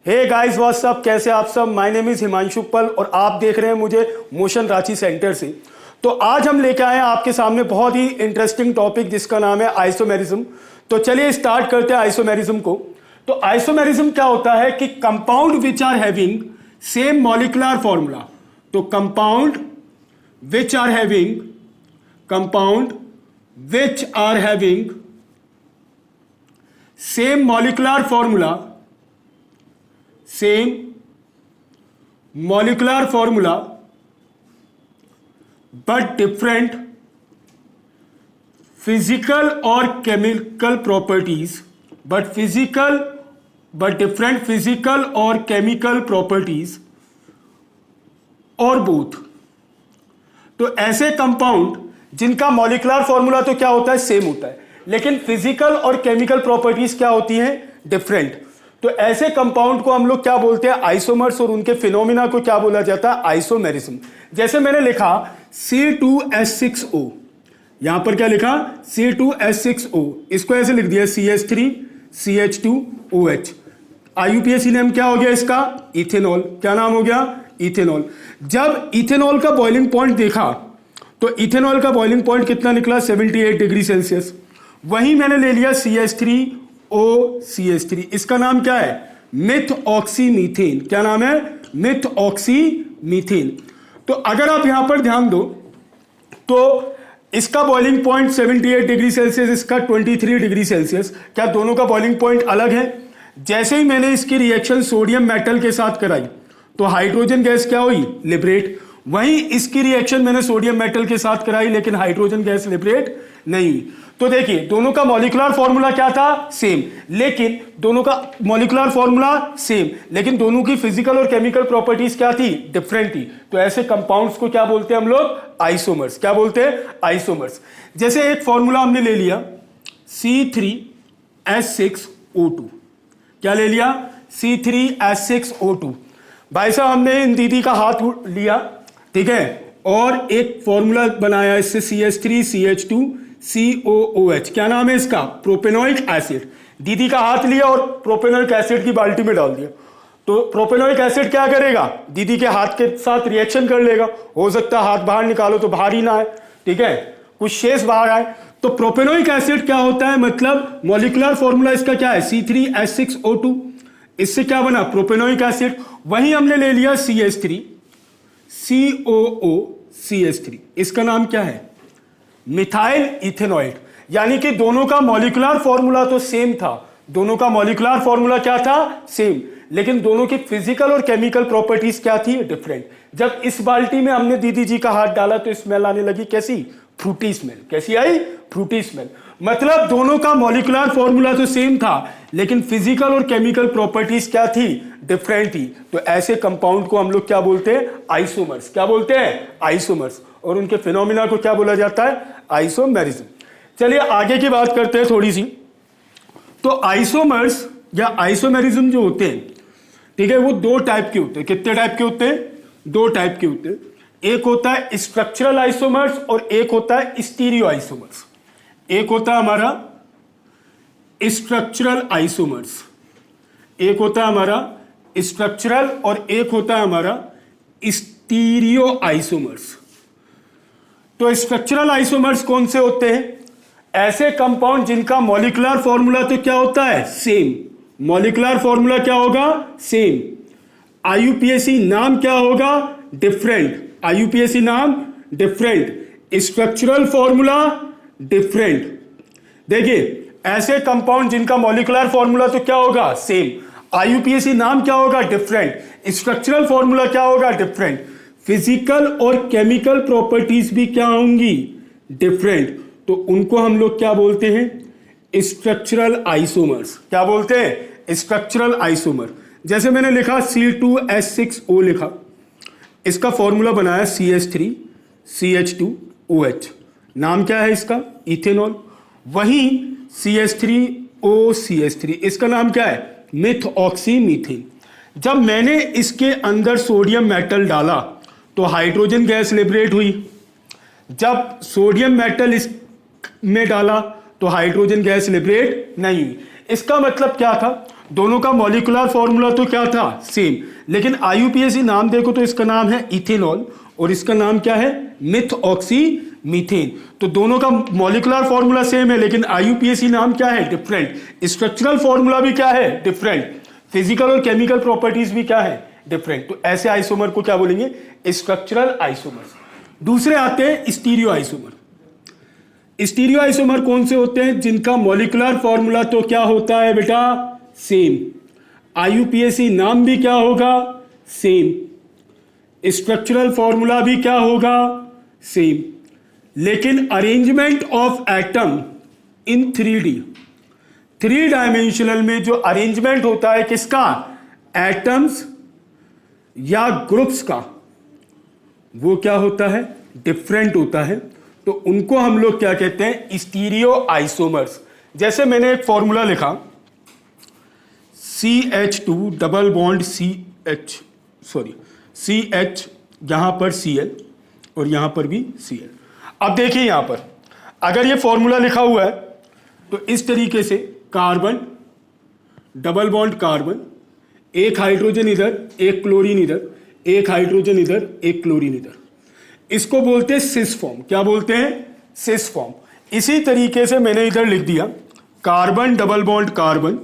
Hey guys what's up, कैसे आप सब। माय नेम इज हिमांशु पल और आप देख रहे हैं मुझे मोशन रांची सेंटर से। तो आज हम लेके आए हैं आपके सामने बहुत ही इंटरेस्टिंग टॉपिक जिसका नाम है आइसोमेरिज्म। तो चलिए स्टार्ट करते हैं आइसोमेरिज्म को। तो आइसोमेरिज्म क्या होता है कि compound which are having same molecular formula. तो compound which are having same molecular formula but different physical or chemical properties और both। तो ऐसे कंपाउंड जिनका मॉलिक्यूलर फॉर्मूला तो क्या होता है, सेम होता है, लेकिन फिजिकल और केमिकल प्रॉपर्टीज क्या होती हैं, डिफरेंट। तो ऐसे कंपाउंड को हम लोग क्या बोलते हैं, आइसोमर्स, और उनके फिनोमिना को क्या बोला जाता है, आइसोमेरिज्म। जैसे मैंने लिखा C2H6O, यहां पर क्या लिखा, C2H6O, इसको ऐसे लिख दिया CH3CH2OH। IUPAC नेम क्या हो गया इसका, इथेनॉल। क्या नाम हो गया, इथेनॉल। जब इथेनॉल का बॉइलिंग पॉइंट देखा तो इथेनॉल का बॉइलिंग पॉइंट कितना निकला, 78 डिग्री सेल्सियस। वहीं मैंने ले लिया CH3OCH3, इसका नाम क्या है, मिथऑक्सीमीथेन। क्या नाम है, मिथऑक्सीमीथेन। तो अगर आप यहां पर ध्यान दो तो इसका बॉइलिंग पॉइंट 78 डिग्री सेल्सियस, इसका 23 डिग्री सेल्सियस। क्या दोनों का बॉइलिंग पॉइंट अलग है। जैसे ही मैंने इसकी रिएक्शन सोडियम मेटल के साथ कराई तो हाइड्रोजन गैस क्या हुई, लिबरेट। वहीं इसकी रिएक्शन मैंने सोडियम मेटल के साथ कराई लेकिन हाइड्रोजन गैस लिबरेट नहीं हुई। तो देखिए दोनों का मॉलिक्यूलर फॉर्मूला क्या था, सेम, लेकिन दोनों की फिजिकल और केमिकल प्रॉपर्टीज क्या थी, डिफरेंट थी। तो ऐसे कंपाउंड्स को क्या बोलते हैं हम लोग, आइसोमर्स। क्या बोलते हैं, आइसोमर्स। जैसे एक फॉर्मूला हमने ले लिया C3H6O2। क्या ले लिया, C3H6O2। भाई साहब हमने इन दीदी का हाथ लिया, ठीक है, और एक फॉर्मूला बनाया इससे CH3CH2COOH। क्या नाम है इसका, प्रोपेनोइक एसिड। दीदी का हाथ लिया और प्रोपेनोइक एसिड की बाल्टी में डाल दिया। तो प्रोपेनोइक एसिड क्या करेगा, दीदी के हाथ के साथ रिएक्शन कर लेगा। हो सकता है हाथ बाहर निकालो तो बाहर ही ना आए, ठीक है, कुछ शेष बाहर आए। तो प्रोपेनोइक एसिड क्या होता है, मतलब मॉलिक्यूलर फॉर्मूला इसका क्या है, C3H6O2। इससे क्या बना, प्रोपेनोइक एसिड। वहीं हमने ले लिया CH3COOCH3, इसका नाम क्या है, मिथाइल इथेनॉइड। यानी कि दोनों का मॉलिक्यूलर फॉर्मूला तो सेम था, दोनों का मॉलिक्यूलर फॉर्मूला क्या था, सेम, लेकिन दोनों की फिजिकल और केमिकल प्रॉपर्टीज क्या थी, डिफरेंट। जब इस बाल्टी में हमने दीदी जी का हाथ डाला तो स्मेल आने लगी, कैसी, फ्रूटी स्मेल। कैसी आई, फ्रूटी स्मेल। मतलब दोनों का मॉलिक्यूलर फॉर्मूला तो सेम था लेकिन फिजिकल और केमिकल प्रॉपर्टीज क्या थी, डिफरेंट थी। तो ऐसे कंपाउंड को हम लोग क्या बोलते हैं, आइसोमर्स। क्या बोलते हैं, आइसोमर्स। और उनके फिनोमिना को क्या बोला जाता है, आइसोमेरिज्म। चलिए आगे की बात करते हैं थोड़ी सी। तो आइसोमर्स या आइसोमेरिज्म जो होते हैं, ठीक है, वो दो टाइप के होते हैं। कितने टाइप के होते हैं, दो टाइप के होते हैं। एक होता है स्ट्रक्चरल आइसोमर्स और एक होता है स्टीरियो आइसोमर्स। एक होता है हमारा स्ट्रक्चरल आइसोमर्स, एक होता है हमारा स्ट्रक्चरल और एक होता है हमारा स्टीरियो आइसोमर्स। तो स्ट्रक्चरल आइसोमर्स कौन से होते हैं, ऐसे कंपाउंड जिनका मॉलिक्यूलर फॉर्मूला तो क्या होता है, सेम। मॉलिक्यूलर फॉर्मूला क्या होगा, सेम। IUPAC नाम क्या होगा, डिफरेंट। IUPAC नाम डिफरेंट, स्ट्रक्चरल फॉर्मूला डिफरेंट। देखिए ऐसे कंपाउंड जिनका मॉलिक्यूलर फॉर्मूला तो क्या होगा, सेम। IUPAC नाम क्या होगा, डिफरेंट। स्ट्रक्चरल फॉर्मूला क्या होगा, डिफरेंट। फिजिकल और केमिकल प्रॉपर्टीज भी क्या होंगी, डिफरेंट। तो उनको हम लोग क्या बोलते हैं, स्ट्रक्चरल आइसोमर्स। क्या बोलते हैं, स्ट्रक्चरल आइसोमर। जैसे मैंने लिखा C2H6O लिखा, इसका फॉर्मूला बनाया CH3CH2OH। नाम क्या है इसका, इथेनॉल। वहीं CH3OCH3, इसका नाम क्या है, मिथऑक्सीमीथेन। जब मैंने इसके अंदर सोडियम मेटल डाला तो हाइड्रोजन गैस लिबरेट हुई। जब सोडियम मेटल इसमें डाला तो हाइड्रोजन गैस लिबरेट नहीं हुई। इसका मतलब क्या था, दोनों का मॉलिकुलर फॉर्मूला तो क्या था, सेम, लेकिन आईयूपीएसी नाम देखो तो इसका नाम है इथेनॉल और इसका नाम क्या है, मिथऑक्सीमीथेन। तो दोनों का मॉलिकुलर फॉर्मूला सेम है लेकिन आईयूपीएसी नाम क्या है, डिफरेंट, स्ट्रक्चरल फॉर्मूला भी क्या है, डिफरेंट, फिजिकल और केमिकल प्रॉपर्टीज भी क्या है, डिफरेंट। तो ऐसे आइसोमर को क्या बोलेंगे, स्ट्रक्चरल आइसोमर। दूसरे आते हैं स्टीरियो आइसोमर। स्टीरियो आइसोमर कौन से होते हैं, जिनका मॉलिकुलर फॉर्मूला तो क्या होता है बेटा, सेम, आईयूपीएसी नाम भी क्या होगा, सेम, स्ट्रक्चरल फॉर्मूला भी क्या होगा, सेम, लेकिन arrangement of atom in 3D, 3 dimensional में जो अरेंजमेंट होता है किसका, एटम्स या ग्रुप्स का, वो क्या होता है, डिफरेंट होता है। तो उनको हम लोग क्या कहते हैं, स्टीरियो आइसोमर्स। जैसे मैंने एक फॉर्मूला लिखा CH2 डबल बॉन्ड CH, यहां पर Cl और यहां पर भी Cl। अब देखिए यहां पर अगर ये फॉर्मूला लिखा हुआ है तो इस तरीके से कार्बन डबल बॉन्ड कार्बन, एक हाइड्रोजन इधर एक क्लोरीन इधर, एक हाइड्रोजन इधर एक क्लोरीन इधर, इसको बोलते हैं सिस फॉर्म। क्या बोलते हैं, सिस फॉर्म। इसी तरीके से मैंने इधर लिख दिया कार्बन डबल बॉन्ड कार्बन,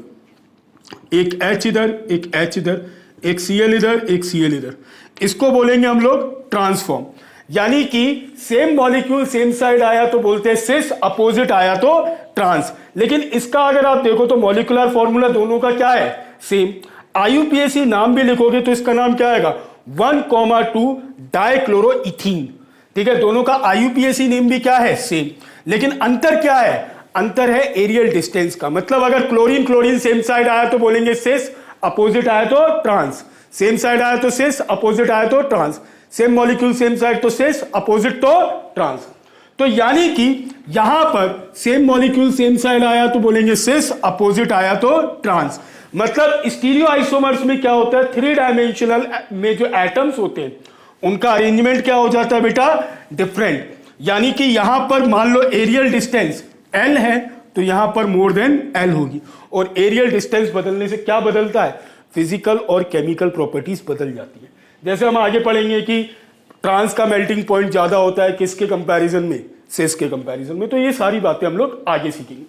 एक H इधर एक H इधर, एक Cl इधर एक Cl इधर, इसको बोलेंगे हम लोग ट्रांसफॉर्म। यानी कि सेम मॉलिक्यूल सेम साइड आया तो बोलते हैं सिस, अपोजिट आया तो ट्रांस। लेकिन इसका अगर आप देखो तो मॉलिकुलर फॉर्मूला दोनों का क्या है, सेम। आईयूपीएसी नाम भी लिखोगे तो इसका नाम क्या आएगा, 1,2 डाइक्लोरोइथीन। ठीक है, दोनों का आईयूपीएसी नेम भी क्या है, सेम, लेकिन अंतर क्या है, अंतर है एरियल डिस्टेंस का। मतलब अगर क्लोरीन क्लोरीन सेम साइड आया तो बोलेंगे सिस, अपोजिट आया तो ट्रांस, सेम साइड आया तो सिस, अपोजिट आया तो trans, same molecule same side तो सिस, अपोजिट तो ट्रांस। तो यानी कि यहां पर सेम मॉलिक्यूल सेम साइड आया तो बोलेंगे सिस, अपोजिट आया तो ट्रांस। मतलब स्टीरियो आइसोमर्स में क्या होता है, 3 डायमेंशनल में जो एटम्स होते हैं उनका अरेंजमेंट क्या हो जाता है बेटा, डिफरेंट। यानी कि यहां पर मान लो एरियल डिस्टेंस L है तो यहां पर मोर देन L होगी, और एरियल डिस्टेंस बदलने से क्या बदलता है, फिजिकल और केमिकल प्रॉपर्टीज बदल जाती है। जैसे हम आगे पढ़ेंगे कि ट्रांस का मेल्टिंग पॉइंट ज्यादा होता है किसके कंपैरिजन में, सिस के कंपैरिजन में। तो ये सारी बातें हम लोग आगे सीखेंगे।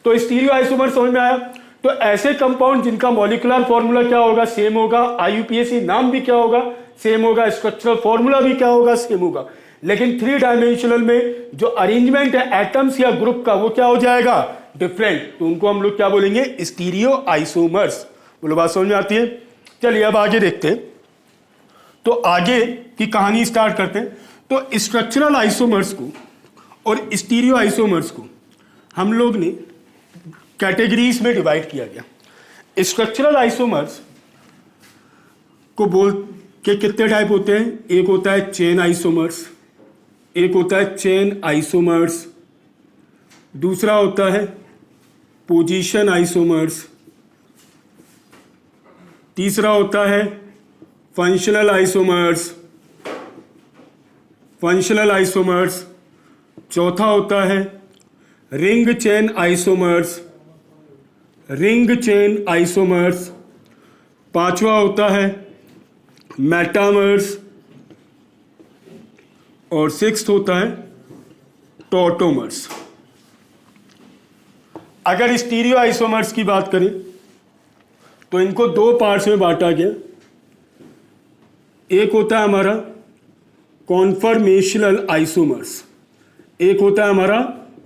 तो स्टीरियो आइसोमर समझ में आया। तो ऐसे कंपाउंड जिनका मॉलिकुलर फॉर्मूला क्या होगा, सेम होगा, आईयूपीएसी नाम भी क्या होगा, सेम होगा, स्ट्रक्चरल फॉर्मूला भी क्या होगा, सेम होगा, लेकिन 3 डायमेंशनल में जो अरेंजमेंट है एटम्स या ग्रुप का वो क्या हो जाएगा, डिफरेंट। तो उनको हम लोग क्या बोलेंगे, स्टीरियो आइसोमर्स। बोलो बात समझ में आती है। चलिए अब आगे देखते हैं। तो आगे की कहानी स्टार्ट करते हैं। तो स्ट्रक्चरल आइसोमर्स को और स्टीरियो आइसोमर्स को हम लोग ने कैटेगरीज में डिवाइड किया गया। स्ट्रक्चरल आइसोमर्स को बोल के कितने टाइप होते हैं, एक होता है चेन आइसोमर्स, एक होता है चेन आइसोमर्स, दूसरा होता है पोजीशन आइसोमर्स, तीसरा होता है फंक्शनल आइसोमर्स, चौथा होता है रिंग चेन आइसोमर्स, पांचवा होता है मेटामर्स, और सिक्स्थ होता है टॉटोमर्स। अगर स्टीरियो आइसोमर्स की बात करें तो इनको 2 पार्ट्स में बांटा गया। एक होता है हमारा कॉन्फर्मेशनल आइसोमर्स, एक होता है हमारा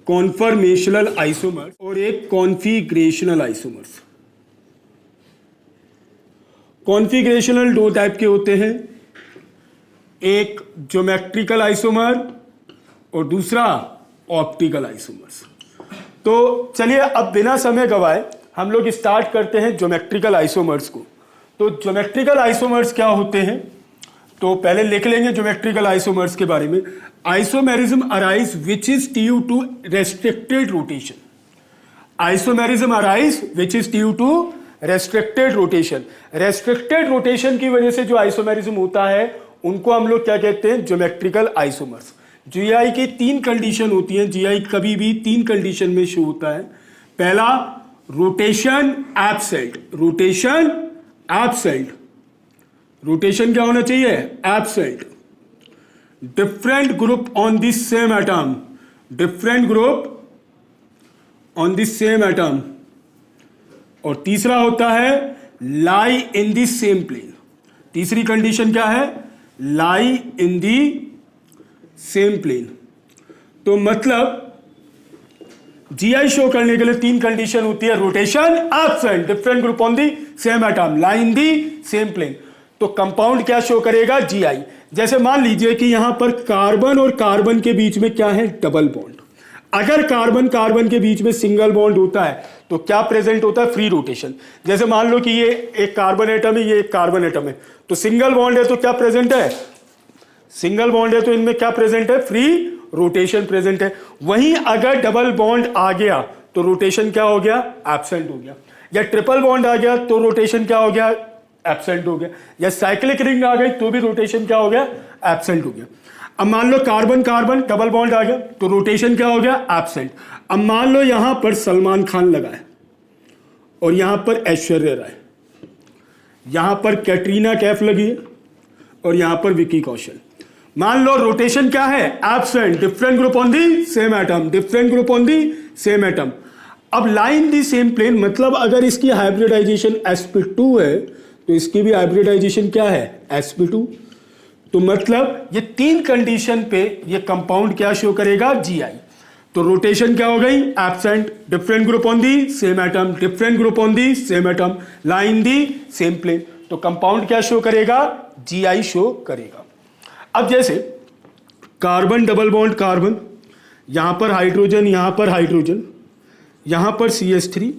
कॉन्फर्मेशनल आइसोमर्स और एक कॉन्फिगरेशनल आइसोमर्स। कॉन्फिगरेशनल 2 टाइप के होते हैं, एक ज्योमेट्रिकल आइसोमर और दूसरा ऑप्टिकल आइसोमर्स। तो चलिए अब बिना समय गवाए हम लोग स्टार्ट करते हैं ज्योमेट्रिकल आइसोमर्स को। तो ज्योमेट्रिकल आइसोमर्स क्या होते हैं, तो पहले लिख लेंगे ज्योमेट्रिकल आइसोमर्स के बारे में। Isomerism arise which is due to restricted rotation. Isomerism arise which is due to restricted rotation. Restricted rotation की वजह से जो आइसोमेरिज्म होता है उनको हम लोग क्या कहते हैं, ज्योमेट्रिकल आइसोमर्स। जीआई की 3 कंडीशन होती हैं। जीआई कभी भी 3 कंडीशन में शो होता है। पहला, rotation absent, rotation absent, rotation क्या होना चाहिए? Absent. Different group on the same atom, different group on the same atom. और तीसरा होता है लाई इन द सेम प्लेन। तीसरी कंडीशन क्या है? लाई इन द सेम प्लेन। तो मतलब जीआई शो करने के लिए तीन कंडीशन होती है, rotation absent, different group on the same atom, lie in the same plane. तो कंपाउंड क्या शो करेगा? जीआई। जैसे मान लीजिए कि यहां पर कार्बन और कार्बन के बीच में क्या है? Double bond. अगर कार्बन कार्बन के बीच में सिंगल बॉन्ड होता है तो क्या प्रेजेंट होता है? Free rotation. जैसे मान लो कि ये एक कार्बन एटम है, ये एक कार्बन एटम है, तो सिंगल बॉन्ड है तो क्या प्रेजेंट है? सिंगल बॉन्ड है तो इनमें क्या प्रेजेंट है? फ्री रोटेशन प्रेजेंट है। वहीं अगर डबल बॉन्ड आ गया तो रोटेशन क्या हो गया? एब्सेंट हो गया। या ट्रिपल बॉन्ड आ गया तो रोटेशन क्या हो गया? एब्सेंट हो गया। या साइक्लिक रिंग आ गई तो भी रोटेशन क्या हो गया? एब्सेंट हो गया। अब मान लो कार्बन कार्बन डबल बॉन्ड आ गया तो रोटेशन क्या हो गया? एब्सेंट। अब मान लो यहां पर सलमान खान लगा है और यहां पर ऐश्वर्या राय, यहां पर कैटरीना कैफ लगी है और यहां पर विकी कौशल। मान लो रोटेशन क्या है? Absent, different group on the same atom, different group on the same atom. अब लाइन दी सेम प्लेन, मतलब अगर इसकी हाइब्रिडाइजेशन sp2 है तो इसकी भी हाइब्रिडाइजेशन क्या है? sp2। तो मतलब ये तीन कंडीशन पे ये कंपाउंड क्या शो करेगा? जीआई। तो रोटेशन क्या हो गई? Absent, different group on the same atom, different group on the same atom, line the same plane. तो कंपाउंड क्या शो करेगा? जीआई शो करेगा। अब जैसे कार्बन डबल बॉन्ड कार्बन, यहां पर हाइड्रोजन, यहां पर हाइड्रोजन, यहां पर CH3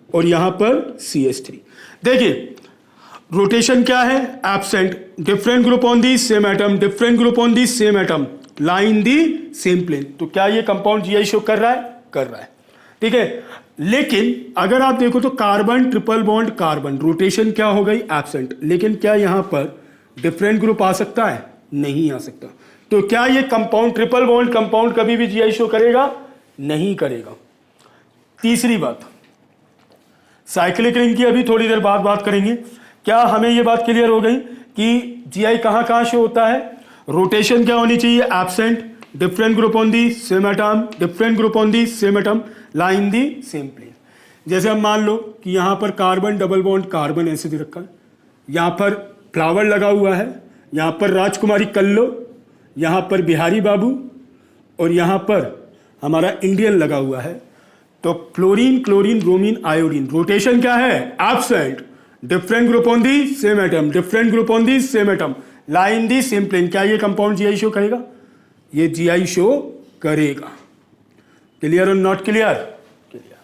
और यहां पर CH3। देखिए रोटेशन क्या है? Absent, different group on the same atom, different group on the same atom, line the same plane. तो क्या ये कंपाउंड जीआई शो कर रहा है? कर रहा है। ठीक है। लेकिन अगर आप देखो तो carbon triple bond carbon, rotation क्या हो गई? एब्सेंट। लेकिन क्या यहां पर डिफरेंट ग्रुप आ सकता है? नहीं आ सकता। तो क्या ये कंपाउंड ट्रिपल बॉन्ड कंपाउंड कभी भी जीआई शो करेगा? नहीं करेगा। तीसरी बात, साइक्लिक रिंग की अभी थोड़ी देर बाद बात करेंगे। क्या हमें यह बात क्लियर हो गई कि जीआई कहां कहां शो होता है? रोटेशन क्या होनी चाहिए? Absent, different group on the same atom, different group on the same atom, line the same plane. जैसे हम मान लो कि यहां पर कार्बन डबल बॉन्ड कार्बन ऐसे दे रखा है, यहां पर फ्लावर लगा हुआ है, यहां पर राजकुमारी कल्लो, यहां पर बिहारी बाबू और यहां पर हमारा इंडियन लगा हुआ है। तो fluorine chlorine bromine iodine, rotation क्या है? Absent, different group on the same atom, different group on the same atom, line the same plane. क्या ये कंपाउंड जीआई शो करेगा? ये जीआई शो करेगा। क्लियर और नॉट क्लियर? क्लियर।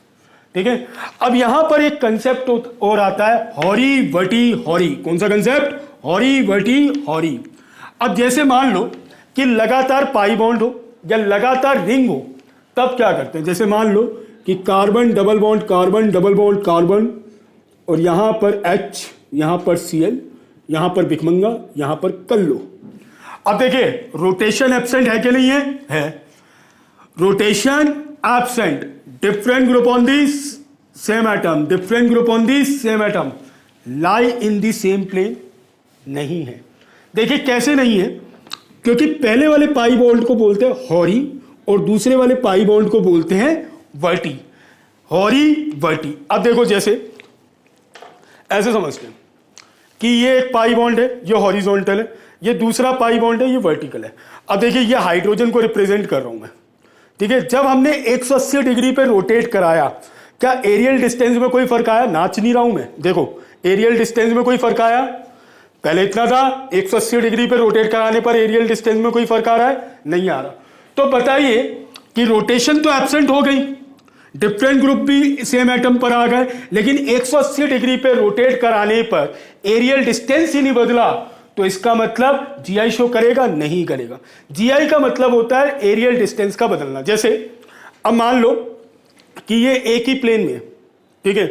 ठीक है। अब यहां पर एक कंसेप्ट और आता है, हॉरी वटी हॉरी। कौन सा कंसेप्ट? हॉरी वटी हॉरी। अब जैसे मान लो कि लगातार पाई बॉन्ड हो या लगातार रिंग हो, तब क्या करते हैं? जैसे मान लो कि carbon double bond carbon double bond carbon और यहां पर H, यहां पर Cl, यहां पर भिखमंगा, यहां पर कल्लो। अब देखिए रोटेशन एब्सेंट है कि नहीं है? है। Rotation absent, different group on the same atom, different group on the same atom, lie in the same plane नहीं है। देखिए कैसे नहीं है? क्योंकि पहले वाले पाई बॉन्ड को बोलते हैं हॉरी और दूसरे वाले पाई बॉन्ड को बोलते हैं वर्टी। हॉरी वर्टी। अब देखो जैसे ऐसे समझते हैं कि ये एक पाई बॉन्ड है, ये हॉरिजॉन्टल है, ये दूसरा पाई बॉन्ड है, ये वर्टिकल है। अब देखिए ये हाइड्रोजन को रिप्रेजेंट कर रहा हूं मैं। ठीक है। जब हमने 180 डिग्री पे रोटेट कराया, क्या एरियल डिस्टेंस में कोई फर्क आया? नाच नहीं रहा हूं मैं। देखो एरियल डिस्टेंस में कोई फर्क आया? पहले इतना था, 180 डिग्री पे रोटेट कराने पर एरियल डिस्टेंस में कोई फर्क आ रहा है? नहीं आ रहा। तो बताइए कि रोटेशन तो एब्सेंट हो गई, डिफरेंट ग्रुप भी सेम एटम पर आ गए, लेकिन 180 डिग्री पे रोटेट कराने पर एरियल डिस्टेंस ही नहीं बदला, तो इसका मतलब जीआई शो करेगा? नहीं करेगा। जीआई का मतलब होता है एरियल डिस्टेंस का बदलना। जैसे अब मान लो कि ये एक ही प्लेन में, ठीक है,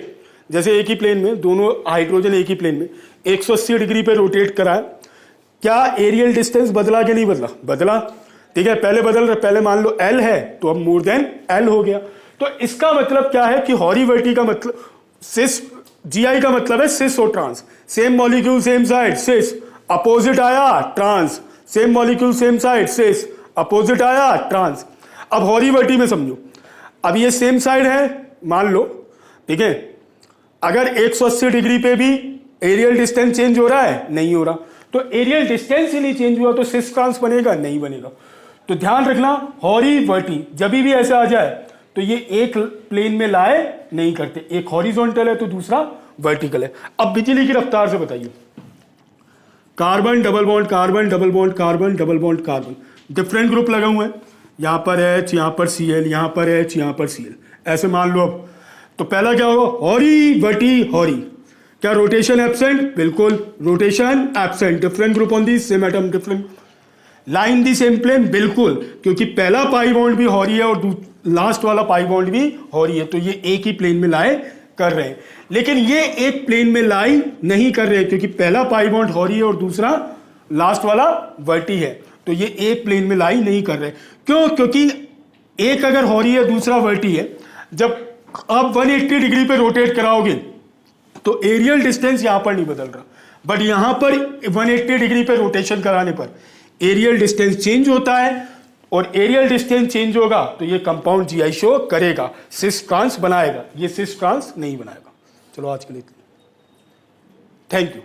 जैसे एक ही प्लेन में दोनों हाइड्रोजन एक ही प्लेन में 180 डिग्री पे रोटेट कराया, क्या एरियल डिस्टेंस बदला कि नहीं बदला? बदला। ठीक है। पहले मान लो L है तो अब मोर देन L हो गया। तो इसका मतलब क्या है कि हॉरी वर्टी का मतलब सिस, जीआई का मतलब है सिस और trans, same molecule same side cis, opposite आया trans, same molecule same side cis, opposite आया ट्रांस। अब हॉरी वर्टी में समझो, अब ये सेम साइड है मान लो, ठीक है, अगर 180 डिग्री पे भी एरियल डिस्टेंस चेंज हो रहा है, नहीं हो रहा, तो एरियल डिस्टेंस ही नहीं चेंज हुआ तो सिस ट्रांस बनेगा, नहीं बनेगा। तो ध्यान रखना हॉरी वर्टी जब भी ऐसा आ जाए तो ये एक प्लेन में लाए नहीं करते, एक हॉरिजॉन्टल है तो दूसरा वर्टिकल है। अब बिजली की रफ्तार से बताइए, carbon double bond carbon double bond carbon double bond carbon, different group लगे हुए हैं, यहां पर H, यहां पर Cl, यहां पर H, यहां पर Cl, ऐसे मान लो। अब तो पहला क्या होगा, हॉरी वर्टी हॉरी, क्या रोटेशन एब्सेंट, बिल्कुल rotation absent, different group on the same atom, different line the same plane, बिल्कुल, क्योंकि पहला पाई बॉन्ड भी हॉरी है और लास्ट वाला पाई बॉन्ड भी हॉरी है, तो ये एक ही प्लेन में लाए कर रहे हैं। लेकिन ये एक प्लेन में लाई नहीं कर रहे क्योंकि पहला पाई बॉन्ड हॉरी है और दूसरा लास्ट वाला वर्टी है, तो ये एक प्लेन में लाई नहीं कर रहे। क्यों, क्योंकि एक अगर हॉरी है दूसरा वर्टी है, जब आप 180 डिग्री पे रोटेट कराओगे तो एरियल डिस्टेंस यहां पर नहीं बदल रहा, बट यहां पर 180 डिग्री पे रोटेशन कराने पर एरियल डिस्टेंस चेंज होता है, और एरियल डिस्टेंस चेंज होगा तो ये कंपाउंड जीआई शो करेगा, सिस ट्रांस बनाएगा, ये सिस ट्रांस नहीं बनाएगा। चलो आज के लिए थैंक यू।